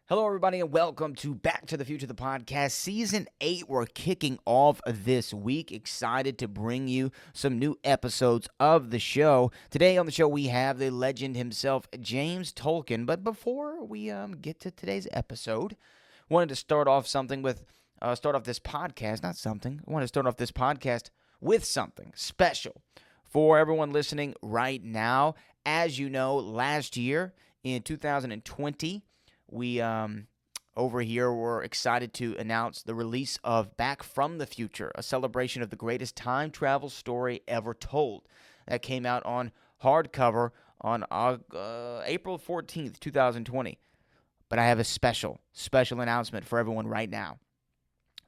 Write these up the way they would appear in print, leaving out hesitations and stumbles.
Hello, everybody, and welcome to Back to the Future, the podcast. Season 8, we're kicking off this week. Excited to bring you some new episodes of the show. Today on the show, we have the legend himself, James Tolkan. But before we get to today's episode, wanted to start off this podcast with something special for everyone listening right now. As you know, last year in 2020, we over here were excited to announce the release of Back from the Future, a celebration of the greatest time travel story ever told. That came out on hardcover on April 14th, 2020. But I have a special announcement for everyone right now.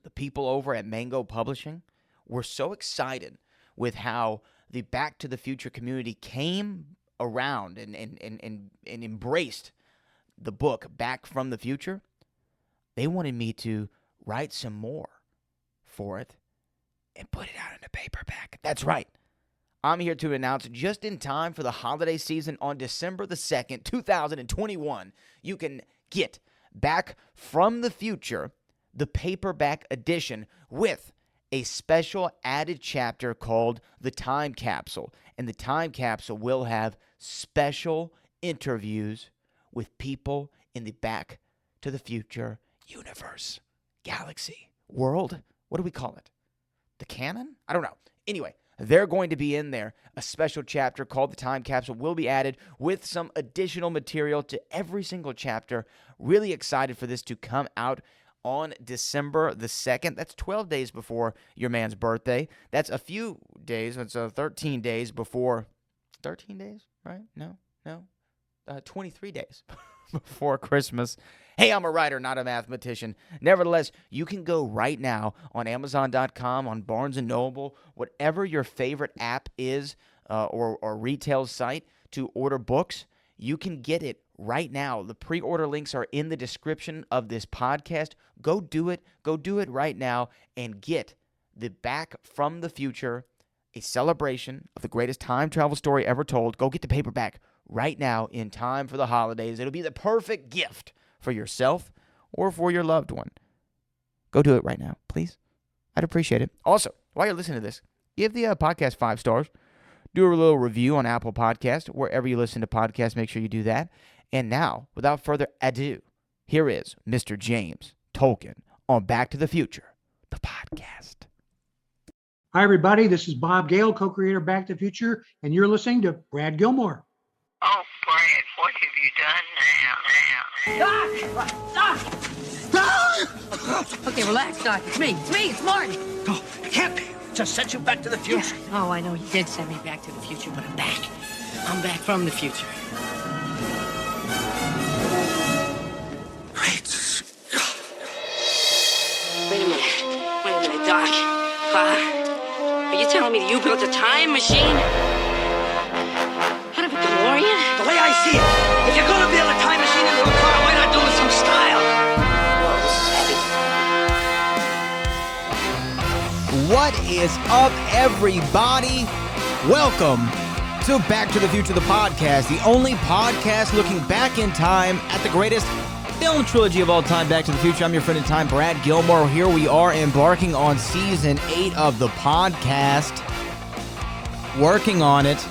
The people over at Mango Publishing were so excited with how the Back to the Future community came around and embraced the book Back from the Future. They wanted me to write some more for it and put it out in a paperback. That's right. I'm here to announce just in time for the holiday season on December the 2nd, 2021, you can get Back from the Future, the paperback edition, with a special added chapter called The Time Capsule. And the Time Capsule will have special interviews with people in the Back to the Future universe, galaxy, world. What do we call it? The canon? I don't know. Anyway, they're going to be in there. A special chapter called The Time Capsule will be added with some additional material to every single chapter. Really excited for this to come out on December the 2nd. That's 12 days before your man's birthday. That's a few days. It's 13 days before. 13 days, right? No. 23 days before Christmas. Hey, I'm a writer, not a mathematician. Nevertheless, you can go right now on Amazon.com, on Barnes & Noble, whatever your favorite app is or retail site to order books. You can get it right now. The pre-order links are in the description of this podcast. Go do it. Go do it right now and get the Back from the Future, a celebration of the greatest time travel story ever told. Go get the paperback right now in time for the holidays. It'll be the perfect gift for yourself or for your loved one. Go do it right now, please. I'd appreciate it. Also, while you're listening to this, give the podcast 5 stars. Do a little review on Apple Podcast. Wherever you listen to podcasts, make sure you do that. And now, without further ado, here is Mr. James Tolkan on Back to the Future, the podcast. Hi, everybody. This is Bob Gale, co-creator of Back to the Future, and you're listening to Brad Gilmore. Oh, Brad, what have you done now? Doc! Okay, relax, Doc. It's me. It's Marty. Oh, it can't be. Just sent you back to the future. Yeah. Oh, I know you did send me back to the future, but I'm back. I'm back from the future. Great. Wait a minute, Doc. Are you telling me that you built a time machine? Kind of a DeLorean? The way I see it, if you're gonna build a time machine into a car, why not do it with some style? Whoa, this is heavy. What is up, everybody? Welcome to Back to the Future, the podcast, the only podcast looking back in time at the greatest film trilogy of all time, Back to the Future. I'm your friend in time, Brad Gilmore. Here we are embarking on Season 8 of the podcast, working on it,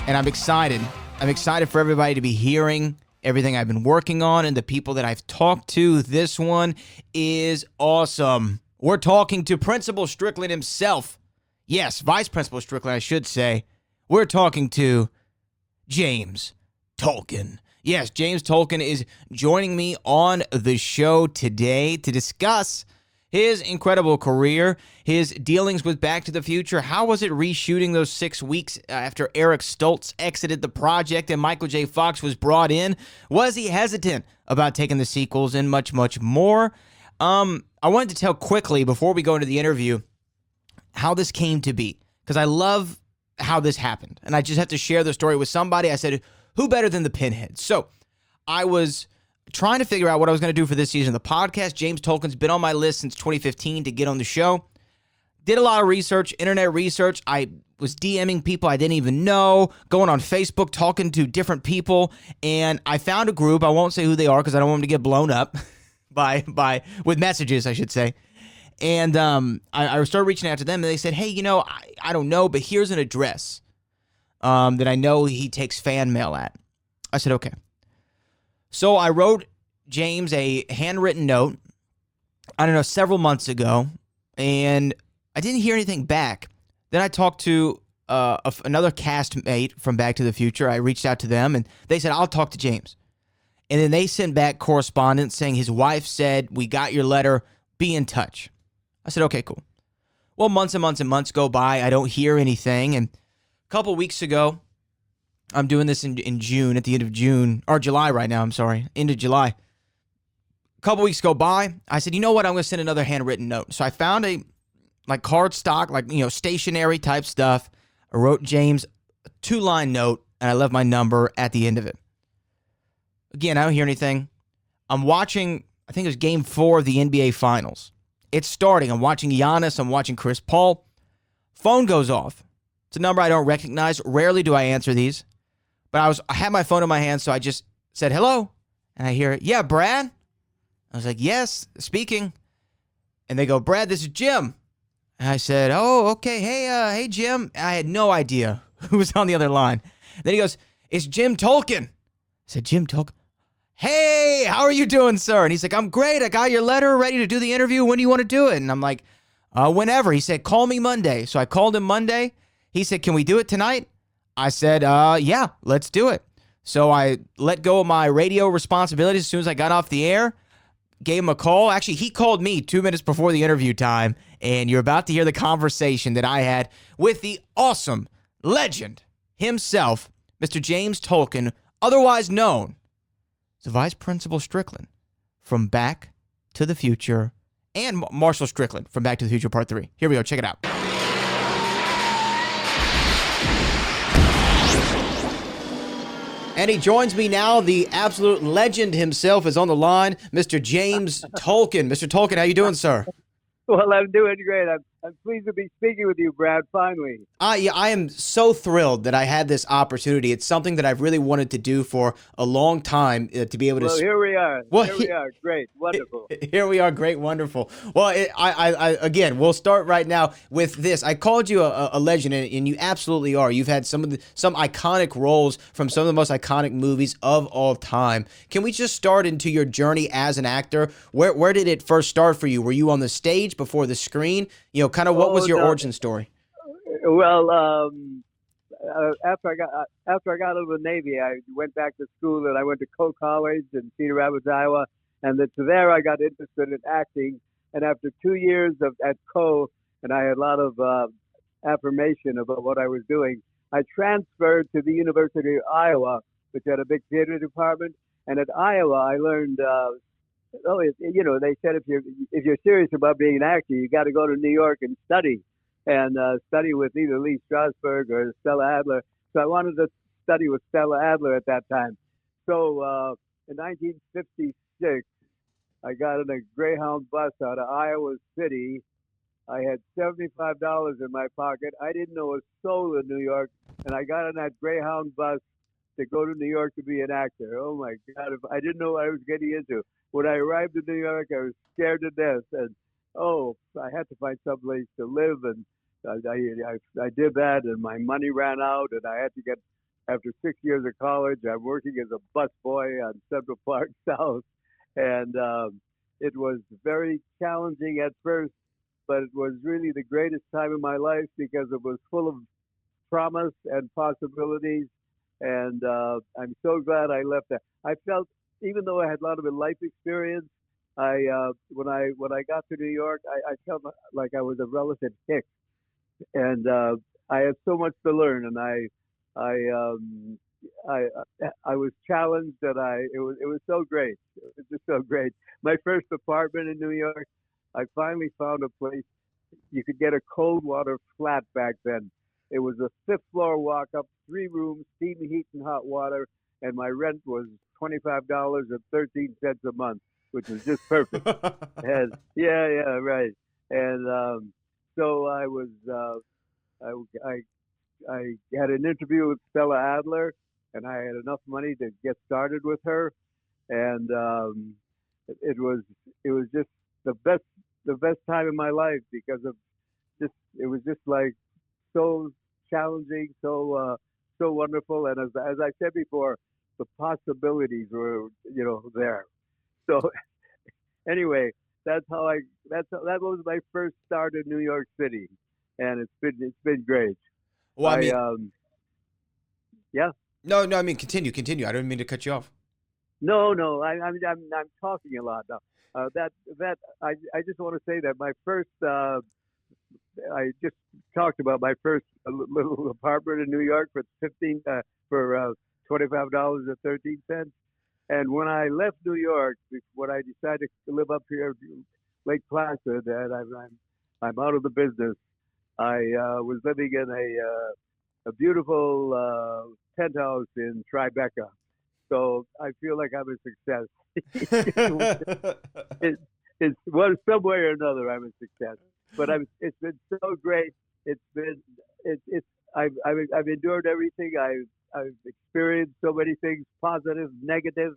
and I'm excited. I'm excited for everybody to be hearing everything I've been working on and the people that I've talked to. This one is awesome. We're talking to Principal Strickland himself. Yes, Vice Principal Strickland, I should say. We're talking to James Tolkan. Yes, James Tolkan is joining me on the show today to discuss his incredible career, his dealings with Back to the Future. How was it reshooting those 6 weeks after Eric Stoltz exited the project and Michael J. Fox was brought in? Was he hesitant about taking the sequels and much, much more? I wanted to tell quickly before we go into the interview how this came to be, because I love how this happened. And I just have to share the story with somebody. I said, who better than the Pinhead? So I was trying to figure out what I was going to do for this season of the podcast. James Tolkan's been on my list since 2015 to get on the show. Did a lot of research, internet research. I was DMing people I didn't even know, going on Facebook, talking to different people, and I found a group. I won't say who they are because I don't want them to get blown up with messages, I should say. And I started reaching out to them, and they said, hey, I don't know, but here's an address that I know he takes fan mail at. I said, okay. So I wrote James a handwritten note, I don't know, several months ago, and I didn't hear anything back. Then I talked to another castmate from Back to the Future. I reached out to them, and they said, I'll talk to James. And then they sent back correspondence saying his wife said, we got your letter, be in touch. I said, okay, cool. Well, months and months and months go by. I don't hear anything. And a couple weeks ago, I'm doing this in June, at the end of June, or July right now, I'm sorry, end of July. A couple weeks go by. I said, you know what? I'm going to send another handwritten note. So I found a cardstock, stationery type stuff. I wrote James a 2-line note, and I left my number at the end of it. Again, I don't hear anything. I'm watching, I think it was game 4 of the NBA Finals. It's starting. I'm watching Giannis. I'm watching Chris Paul. Phone goes off. It's a number I don't recognize. Rarely do I answer these. But I had my phone in my hand, so I just said, hello. And I hear, yeah, Brad? I was like, yes, speaking. And they go, Brad, this is Jim. And I said, oh, okay. Hey, Jim. I had no idea who was on the other line. Then he goes, it's Jim Tolkan. I said, Jim Tolkan? Hey, how are you doing, sir? And he's like, I'm great. I got your letter, ready to do the interview. When do you want to do it? And I'm like, whenever. He said, call me Monday. So I called him Monday. He said, can we do it tonight? I said, yeah, let's do it. So I let go of my radio responsibilities as soon as I got off the air, gave him a call. Actually, he called me 2 minutes before the interview time, and you're about to hear the conversation that I had with the awesome legend himself, Mr. James Tolkan, otherwise known as the Vice Principal Strickland from Back to the Future, and Marshal Strickland from Back to the Future Part 3. Here we go. Check it out. And he joins me now. The absolute legend himself is on the line, Mr. James Tolkan. Mr. Tolkan, how you doing, sir? Well, I'm doing great. I'm pleased to be speaking with you, Brad, finally. I am so thrilled that I had this opportunity. It's something that I've really wanted to do for a long time, to be able to... Well, here we are. Here we are. Great. Wonderful. Here we are. Great. Wonderful. Well, again, we'll start right now with this. I called you a legend, and you absolutely are. You've had some iconic roles from some of the most iconic movies of all time. Can we just start into your journey as an actor? Where did it first start for you? Were you on the stage, before the screen? Kind of what was your origin story? Well, after I got out of the Navy, I went back to school, and I went to Coe College in Cedar Rapids, Iowa, and there I got interested in acting. And after 2 years at Coe, and I had a lot of affirmation about what I was doing, I transferred to the University of Iowa, which had a big theater department. And at Iowa, I learned. They said if you're serious about being an actor, you got to go to New York and study with either Lee Strasberg or Stella Adler. So I wanted to study with Stella Adler at that time. So in 1956, I got in a Greyhound bus out of Iowa City. I had $75 in my pocket. I didn't know a soul in New York, and I got on that Greyhound bus to go to New York to be an actor. Oh my God! I didn't know what I was getting into. When I arrived in New York, I was scared to death, and I had to find someplace to live, and I did that, and my money ran out, and I had to get. After 6 years of college, I'm working as a busboy on Central Park South, and it was very challenging at first, but it was really the greatest time of my life because it was full of promise and possibilities. And I'm so glad I left that. I felt, even though I had a lot of life experience, when I got to New York, I felt like I was a relative hick, and I had so much to learn, and I was challenged, and it was so great. It was just so great. My first apartment in New York, I finally found a place you could get a cold water flat back then. It was a 5th floor walk up, 3 rooms, steam, heat, and hot water, and my rent was $25.13 a month, which was just perfect. And right. And so I I had an interview with Stella Adler, and I had enough money to get started with her, and it was just the best time in my life because of it was just like so challenging, so wonderful, and as I said before, the possibilities were there. So anyway, that was my first start in New York City, and it's been great. Well, I mean, yeah. No, I mean, continue. I don't mean to cut you off. No, I'm talking a lot now. I just want to say that my first I just talked about my first little apartment in New York for $25.13. And when I left New York, when I decided to live up here, Lake Placid, and I'm out of the business, I was living in a beautiful penthouse in Tribeca. So I feel like I'm a success. It's one some way or another I'm a success. But it's been so great. I've endured everything. I've experienced so many things, positive, negative,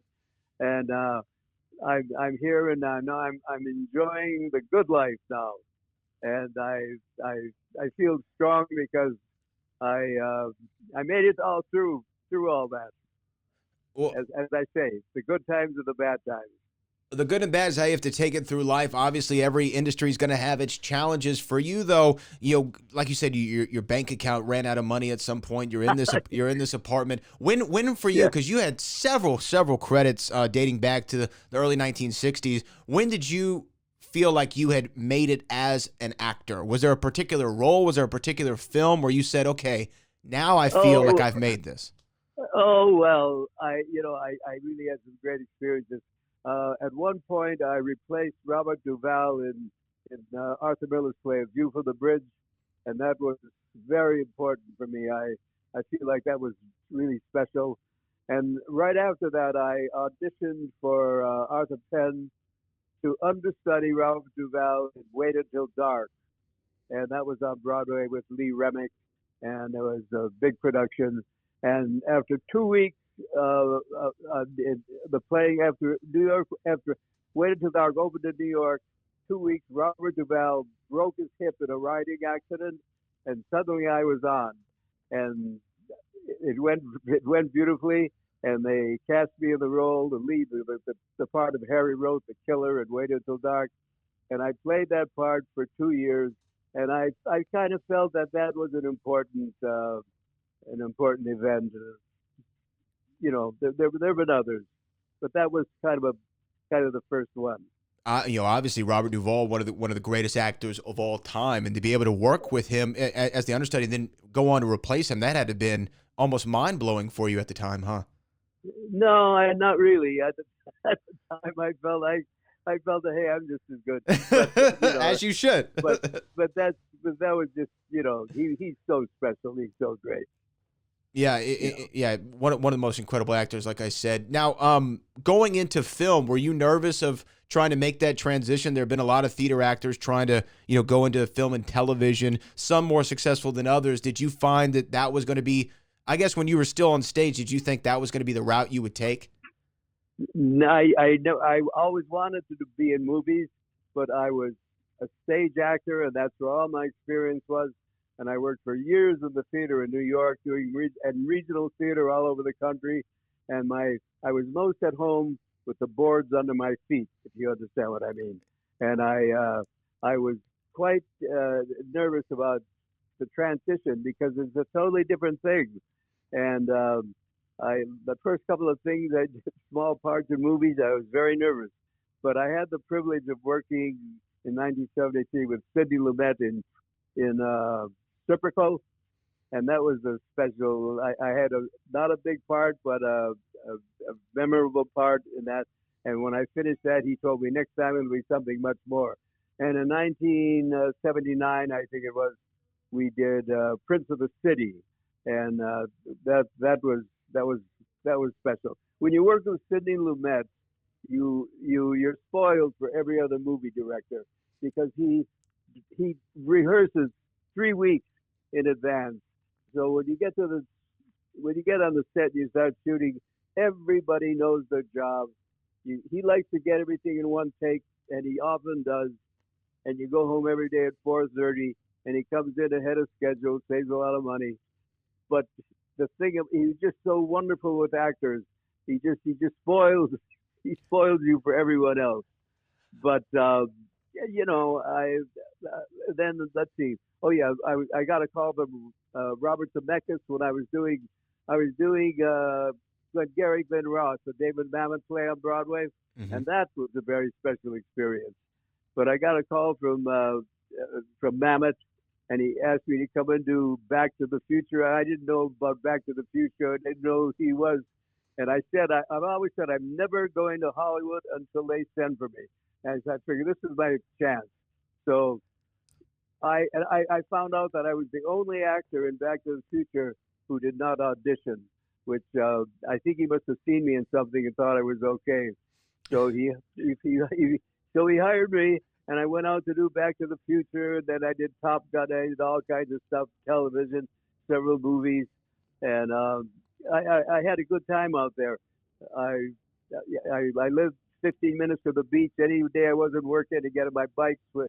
and I'm here and I'm enjoying the good life now, and I feel strong because I made it all through all that. Well, as I say, the good times and the bad times. The good and bad is how you have to take it through life. Obviously, every industry is going to have its challenges. For you, though, like you said, your bank account ran out of money at some point. You're in this apartment. When for you, because you had several credits dating back to the early 1960s. When did you feel like you had made it as an actor? Was there a particular role? Was there a particular film where you said, "Okay, now I feel like I've made this"? Oh well, I really had some great experiences. At one point, I replaced Robert Duvall in Arthur Miller's play *A View from the Bridge*, and that was very important for me. I feel like that was really special. And right after that, I auditioned for Arthur Penn to understudy Robert Duvall in *Wait Until Dark*, and that was on Broadway with Lee Remick, and it was a big production. And after 2 weeks, the playing after *Wait Until Dark* opened in New York. 2 weeks, Robert Duvall broke his hip in a riding accident, and suddenly I was on, and it went beautifully. And they cast me in the role, the lead, the part of Harry Rote, the killer, in *Wait Until Dark*, and I played that part for 2 years. And I kind of felt that was an important event. There have been others, but that was kind of the first one. Obviously Robert Duvall, one of the greatest actors of all time, and to be able to work with him as the understudy, and then go on to replace him, that had to have been almost mind blowing for you at the time, huh? No, not really. At the time, I felt that, hey, I'm just as good. But, as you should. but that was just he's so special. He's so great. Yeah, one of the most incredible actors, like I said. Now, going into film, were you nervous of trying to make that transition? There have been a lot of theater actors trying to, go into film and television, some more successful than others. Did you find that was going to be, I guess when you were still on stage, did you think that was going to be the route you would take? No, I always wanted to be in movies, but I was a stage actor, and that's where all my experience was. And I worked for years in the theater in New York, doing regional theater all over the country. And I was most at home with the boards under my feet, if you understand what I mean. And I was quite nervous about the transition because it's a totally different thing. And the first couple of things I did, small parts in movies, I was very nervous. But I had the privilege of working in 1973 with Sidney Lumet in Reciprocal, and that was a special. I had not a big part, but a memorable part in that. And when I finished that, he told me next time it'll be something much more. And in 1979, I think it was, we did Prince of the City, and that was special. When you work with Sidney Lumet, you're spoiled for every other movie director because he rehearses 3 weeks in advance, So when you get on the set, you start shooting. Everybody knows their job. He likes to get everything in one take, and he often does. And you go home every day at 4:30, and he comes in ahead of schedule, saves a lot of money. But the thing he's just so wonderful with actors. He just spoils you for everyone else. But then let's see. Oh yeah, I got a call from Robert Zemeckis when I was doing Glenn Ross, the David Mamet play on Broadway, and that was a very special experience. But I got a call from Mamet, and he asked me to come and do Back to the Future. I didn't know about Back to the Future. I didn't know who he was. And I said, I've always said I'm never going to Hollywood until they send for me. And I figured this is my chance. So I found out that I was the only actor in Back to the Future who did not audition, which I think he must have seen me in something and thought I was okay. So he hired me, and I went out to do Back to the Future. Then I did Top Gun. I did all kinds of stuff, television, several movies, and I had a good time out there. I lived 15 minutes from the beach. Any day I wasn't working, to get on my bike, go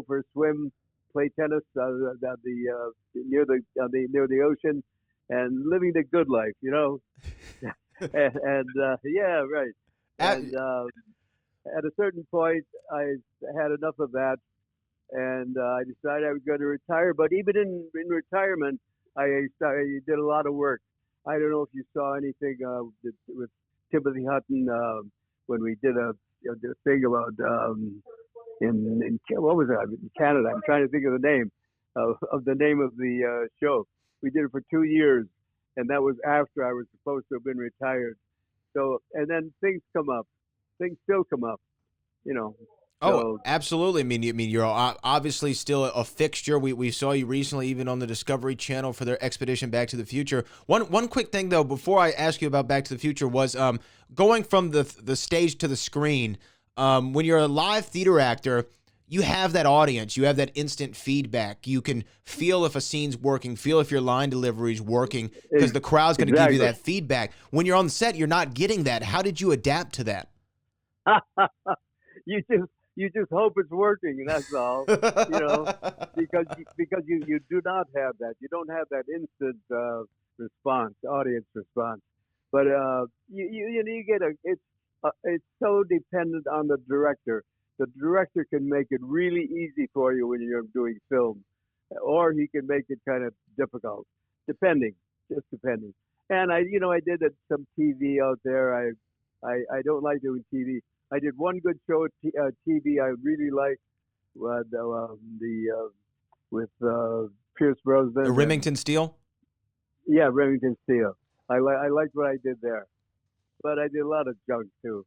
for a swim, play tennis near the ocean, and living the good life, and yeah, right. And at a certain point, I had enough of that, and I decided I was going to retire. But even in retirement, I did a lot of work. I don't know if you saw anything with Timothy Hutton when we did a thing about in what was it, in Canada. I'm trying to think of the name of the show. We did it for 2 years, and that was after I was supposed to have been retired. So, and then things come up. Things still come up, Oh, absolutely. I mean, you're obviously still a fixture. We saw you recently, even on the Discovery Channel for their expedition Back to the Future. One quick thing though, before I ask you about Back to the Future, was going from the stage to the screen. When you're a live theater actor, you have that audience. You have that instant feedback. You can feel if a scene's working, feel if your line delivery is working, because the crowd's going to give you that feedback. When you're on the set, you're not getting that. How did you adapt to that? You just hope it's working, and that's all. Because you do not have that. You don't have that instant response, audience response. But you get it's so dependent on the director. The director can make it really easy for you when you're doing film, or he can make it kind of difficult, depending. And I did some TV out there. I don't like doing TV. I did one good show at TV I really liked, with Pierce Brosnan. The Remington Steele? Yeah, Remington Steele. I liked what I did there. But I did a lot of junk, too.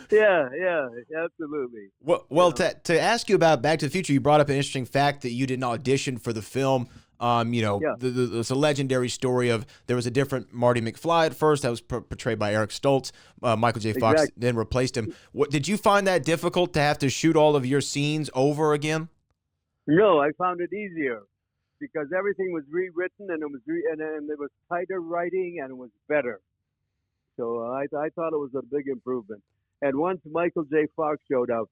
Yeah, absolutely. Well, to ask you about Back to the Future, you brought up an interesting fact that you didn't audition for the film. There's a legendary story of there was a different Marty McFly at first that was portrayed by Eric Stoltz. Michael J. Fox then replaced him. Did you find that difficult to have to shoot all of your scenes over again? No, I found it easier because everything was rewritten and it was tighter writing and it was better. So I thought it was a big improvement. And once Michael J. Fox showed up,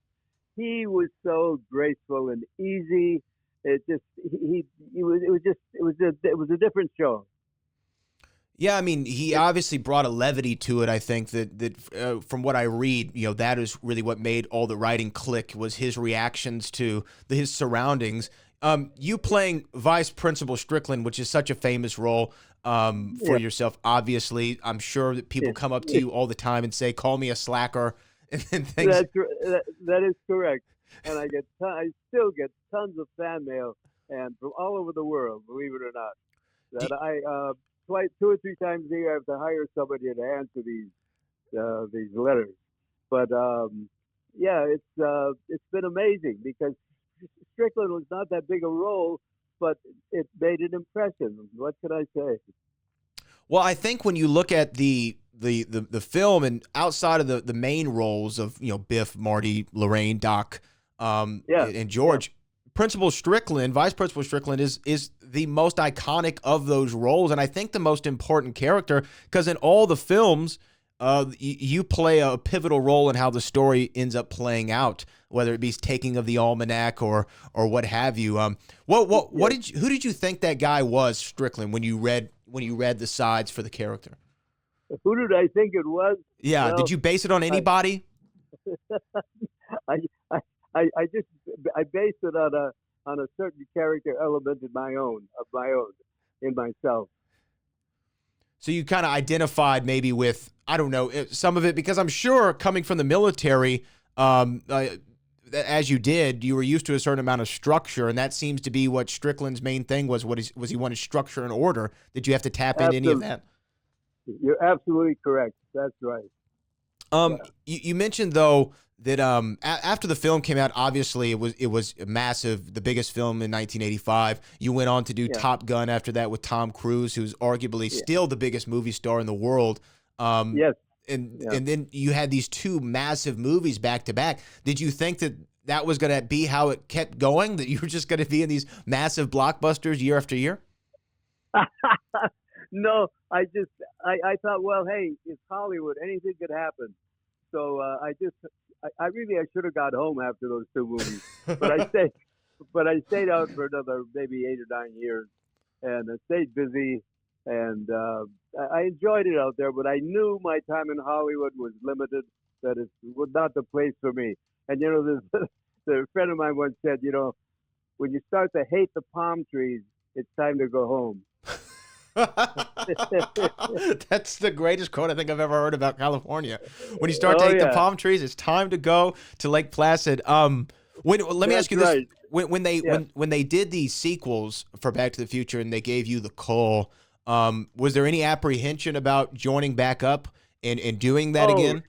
he was so graceful and easy. It was a different show. Yeah, I mean, he obviously brought a levity to it. I think that from what I read, that is really what made all the writing click, was his reactions to his surroundings. You playing Vice Principal Strickland, which is such a famous role for yourself. Obviously, I'm sure that people come up to you all the time and say, "Call me a slacker," and things. That is correct. And I still get tons of fan mail, and from all over the world, believe it or not. That I 2 or 3 times a year I have to hire somebody to answer these letters. But it's been amazing because Strickland was not that big a role, but it made an impression. What can I say? Well, I think when you look at the film, and outside of the main roles of Biff, Marty, Lorraine, Doc, and George, Principal Strickland, Vice Principal Strickland, is the most iconic of those roles, and I think the most important character, because in all the films, you play a pivotal role in how the story ends up playing out, whether it be taking of the almanac or what have you. Who did you think that guy was, Strickland, when you read the sides for the character? Who did I think it was? Yeah, Well, did you base it on anybody? I based it on a certain character element in myself. So you kind of identified maybe with, I don't know, some of it, because I'm sure coming from the military, as you did, you were used to a certain amount of structure, and that seems to be what Strickland's main thing was. Was he wanted structure and order? Did you have to tap into any of that? You're absolutely correct. That's right. You mentioned though that after the film came out, obviously it was massive, the biggest film in 1985. You went on to do Top Gun after that with Tom Cruise, who's arguably still the biggest movie star in the world. Yes. And then you had these two massive movies back to back. Did you think that was going to be how it kept going, that you were just going to be in these massive blockbusters year after year? No, I thought, well, hey, it's Hollywood. Anything could happen. So I should have got home after those two movies. But I stayed out for another maybe 8 or 9 years, and I stayed busy, and I enjoyed it out there. But I knew my time in Hollywood was limited, that it was not the place for me. And a friend of mine once said, when you start to hate the palm trees, it's time to go home. That's the greatest quote I think I've ever heard about California. When you start to hate the palm trees, it's time to go to Lake Placid. Let me ask you this: when they did these sequels for Back to the Future and they gave you the call, was there any apprehension about joining back up and doing that again?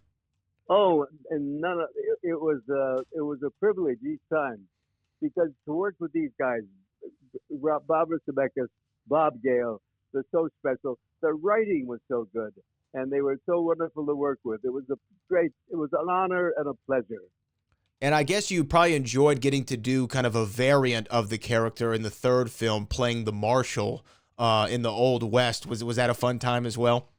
Oh, and none of it was a privilege each time, because to work with these guys, Robert Zemeckis, Bob Gale. They're so special. Their writing was so good, and they were so wonderful to work with. It was an honor and a pleasure. And I guess you probably enjoyed getting to do kind of a variant of the character in the third film, playing the Marshal in the Old West. Was that a fun time as well?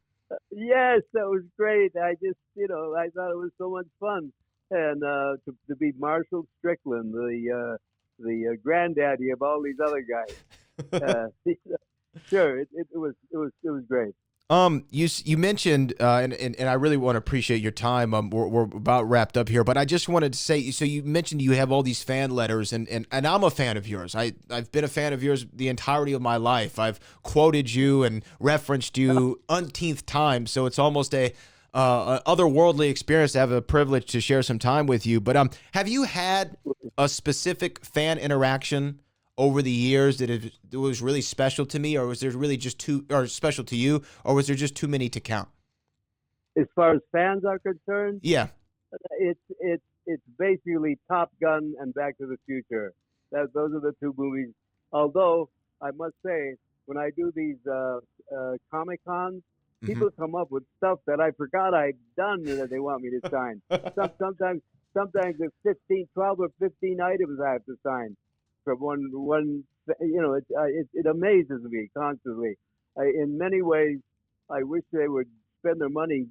Yes, that was great. I just, I thought it was so much fun, and to be Marshal Strickland, the granddaddy of all these other guys. Sure, it was great. You mentioned, and I really want to appreciate your time. We're about wrapped up here, but I just wanted to say, so you mentioned you have all these fan letters, and I'm a fan of yours. I've been a fan of yours the entirety of my life. I've quoted you and referenced you umpteenth times, so it's almost a otherworldly experience to have a privilege to share some time with you. But have you had a specific fan interaction over the years that it was really special to me, or was there really just special to you, or was there just too many to count? As far as fans are concerned, yeah, it's basically Top Gun and Back to the Future. Those are the two movies. Although I must say, when I do these Comic Cons, people come up with stuff that I forgot I'd done that they want me to sign. Sometimes it's 12 or 15 items I have to sign. From one, it amazes me constantly. In many ways, I wish they would spend their money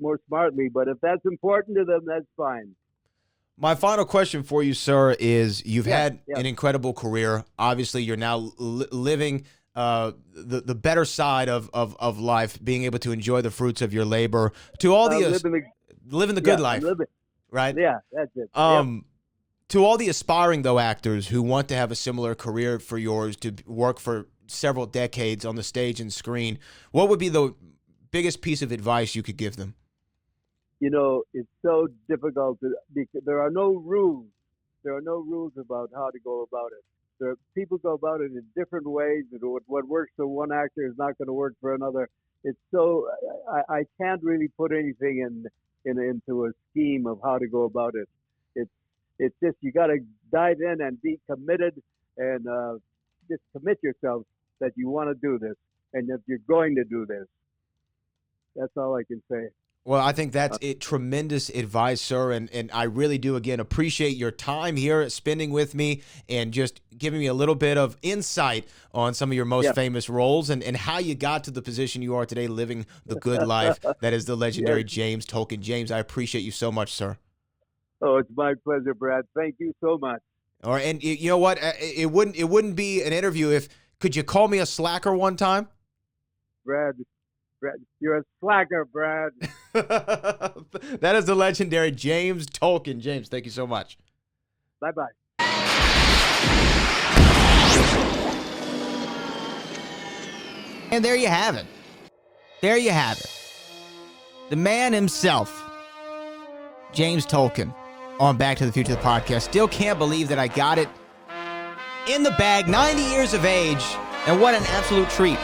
more smartly, but if that's important to them, that's fine. My final question for you, sir, is you've had an incredible career. Obviously, you're now living the better side of life, being able to enjoy the fruits of your labor. To all living the good life, right? Yeah, that's it. To all the aspiring, though, actors who want to have a similar career for yours, to work for several decades on the stage and screen, what would be the biggest piece of advice you could give them? It's so difficult. There are no rules. There are no rules about how to go about it. People go about it in different ways. What works for one actor is not going to work for another. It's so I can't really put anything into a scheme of how to go about it. It's just you got to dive in and be committed, and just commit yourself that you want to do this and that you're going to do this. That's all I can say. Well, I think that's tremendous advice, sir, and I really do, again, appreciate your time here spending with me and just giving me a little bit of insight on some of your most famous roles and how you got to the position you are today, living the good life that is the legendary James Tolkan. James, I appreciate you so much, sir. Oh, it's my pleasure, Brad. Thank you so much. All right, and you know what? It wouldn't be an interview if could you call me a slacker one time? Brad, you're a slacker, Brad. That is the legendary James Tolkan. James, thank you so much. Bye-bye. And there you have it. There you have it. The man himself, James Tolkan, on Back to the Future, the podcast. Still can't believe that I got it in the bag, 90 years of age, and what an absolute treat.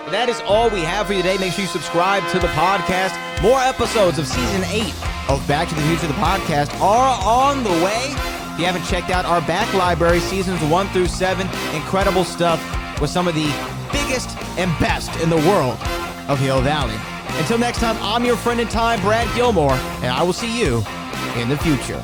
That is all we have for you today. Make sure you subscribe to the podcast. More episodes of Season 8 of Back to the Future, the podcast are on the way. If you haven't checked out our back library, Seasons 1 through 7, incredible stuff with some of the biggest and best in the world of Hill Valley. Until next time, I'm your friend in time, Brad Gilmore, and I will see you in the future.